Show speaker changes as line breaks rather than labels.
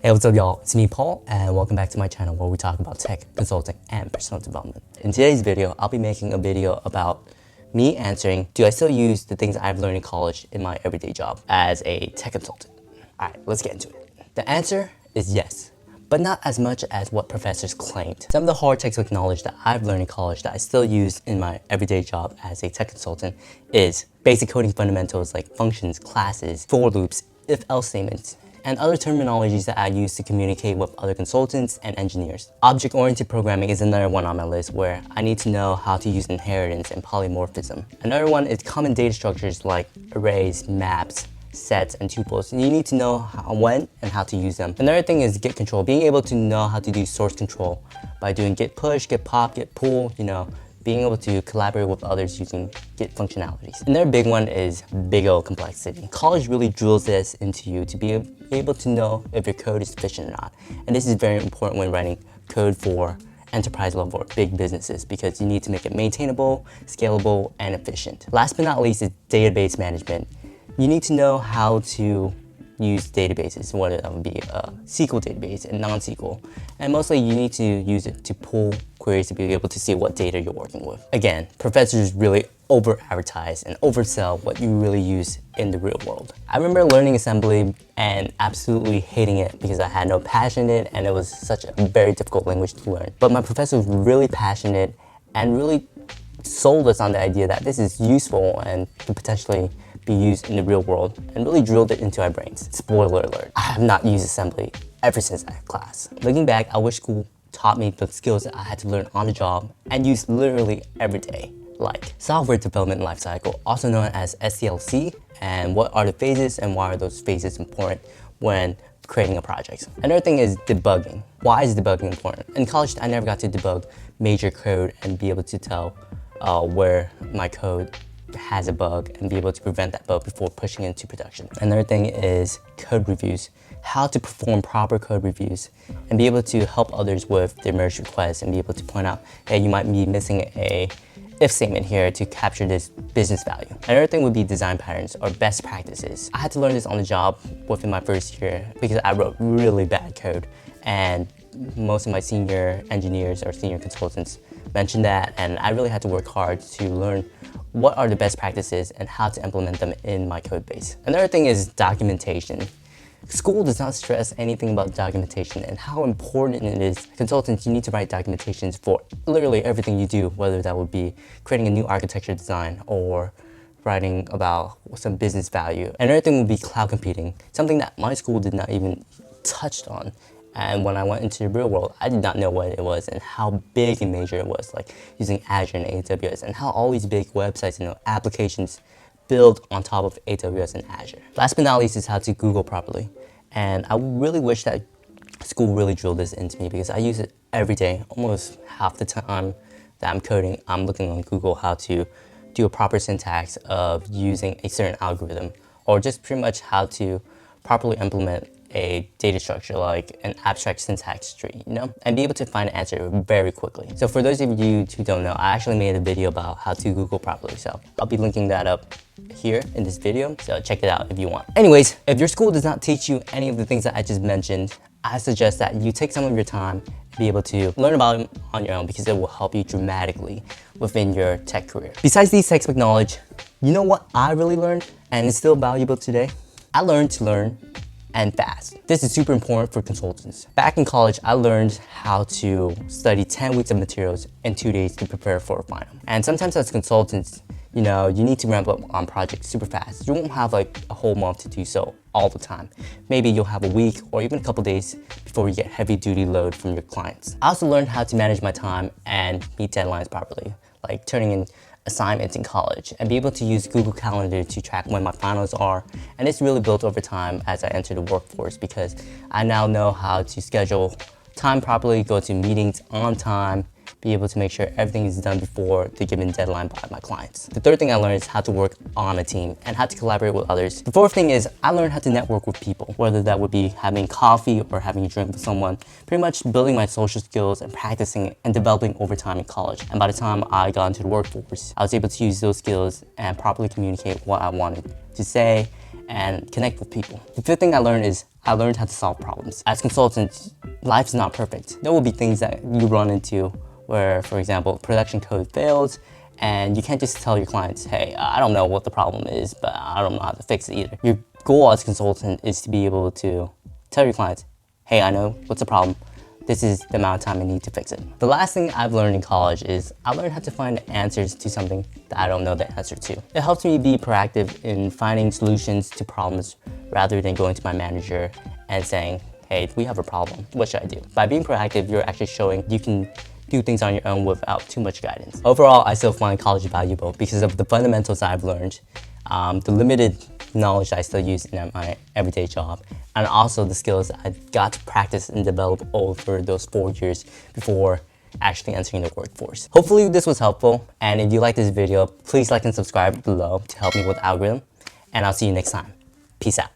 Hey, what's up y'all? It's me, Paul, and welcome back to my channel where we talk about tech, consulting, and personal development. In today's video, I'll be making a video about me answering, do I still use the things I've learned in college in my everyday job as a tech consultant? All right, let's get into it. The answer is yes, but not as much as what professors claimed. Some of the hard textbook knowledge that I've learned in college that I still use in my everyday job as a tech consultant is basic coding fundamentals like functions, classes, for loops, if-else statements, and other terminologies that I use to communicate with other consultants and engineers. Object-oriented programming is another one on my list where I need to know how to use inheritance and polymorphism. Another one is common data structures like arrays, maps, sets, and tuples. You need to know when and how to use them. Another thing is git control, being able to know how to do source control by doing git push, git pop, git pull, being able to collaborate with others using Git functionalities. Another big one is big O complexity. College really drills this into you to be able to know if your code is efficient or not. And this is very important when writing code for enterprise level or big businesses because you need to make it maintainable, scalable, and efficient. Last but not least is database management. You need to know how to use databases, whether that would be a SQL database and non-SQL. And mostly you need to use it to pull queries to be able to see what data you're working with. Again, professors really over-advertise and oversell what you really use in the real world. I remember learning assembly and absolutely hating it because I had no passion in it and it was such a very difficult language to learn. But my professor was really passionate and really sold us on the idea that this is useful and could potentially be used in the real world and really drilled it into our brains. Spoiler alert, I have not used assembly ever since that class. Looking back, I wish school taught me the skills that I had to learn on the job and use literally every day, like software development lifecycle, also known as SDLC, and what are the phases and why are those phases important when creating a project. Another thing is debugging. Why is debugging important? In college, I never got to debug major code and be able to tell where my code has a bug and be able to prevent that bug before pushing it into production. Another thing is code reviews, how to perform proper code reviews and be able to help others with their merge requests and be able to point out, hey, you might be missing a if statement here to capture this business value. Another thing would be design patterns or best practices. I had to learn this on the job within my first year because I wrote really bad code and most of my senior engineers or senior consultants mentioned that, and I really had to work hard to learn what are the best practices and how to implement them in my code base. Another thing is documentation. School does not stress anything about documentation and how important it is. Consultants, you need to write documentations for literally everything you do, whether that would be creating a new architecture design or writing about some business value. Another thing would be cloud computing, something that my school did not even touch on. And when I went into the real world, I did not know what it was and how big and major it was, like using Azure and AWS, and how all these big websites and applications build on top of AWS and Azure. Last but not least is how to Google properly. And I really wish that school really drilled this into me because I use it every day. Almost half the time that I'm coding, I'm looking on Google how to do a proper syntax of using a certain algorithm or just pretty much how to properly implement a data structure like an abstract syntax tree, and be able to find an answer very quickly. So for those of you who don't know, I actually made a video about how to Google properly. So I'll be linking that up here in this video. So check it out if you want. Anyways, if your school does not teach you any of the things that I just mentioned, I suggest that you take some of your time to be able to learn about them on your own because it will help you dramatically within your tech career. Besides these textbook knowledge, you know what I really learned and it's still valuable today? I learned to learn and fast. This is super important for consultants. Back in college, I learned how to study 10 weeks of materials in 2 days to prepare for a final. And sometimes as consultants, you need to ramp up on projects super fast. You won't have like a whole month to do so all the time. Maybe you'll have a week or even a couple days before you get heavy duty load from your clients. I also learned how to manage my time and meet deadlines properly, like turning in assignments in college and be able to use Google Calendar to track when my finals are. And it's really built over time as I enter the workforce because I now know how to schedule time properly, go to meetings on time, be able to make sure everything is done before the given deadline by my clients. The third thing I learned is how to work on a team and how to collaborate with others. The fourth thing is I learned how to network with people, whether that would be having coffee or having a drink with someone, pretty much building my social skills and practicing and developing over time in college. And by the time I got into the workforce, I was able to use those skills and properly communicate what I wanted to say and connect with people. The fifth thing I learned is I learned how to solve problems. As consultants, life is not perfect. There will be things that you run into where, for example, production code fails, and you can't just tell your clients, hey, I don't know what the problem is, but I don't know how to fix it either. Your goal as a consultant is to be able to tell your clients, hey, I know what's the problem. This is the amount of time I need to fix it. The last thing I've learned in college is I learned how to find answers to something that I don't know the answer to. It helps me be proactive in finding solutions to problems rather than going to my manager and saying, hey, we have a problem, what should I do? By being proactive, you're actually showing you can do things on your own without too much guidance. Overall, I still find college valuable because of the fundamentals I've learned, the limited knowledge I still use in my everyday job, and also the skills I got to practice and develop over those 4 years before actually entering the workforce. Hopefully this was helpful, and if you like this video, please like and subscribe below to help me with the algorithm, and I'll see you next time. Peace out.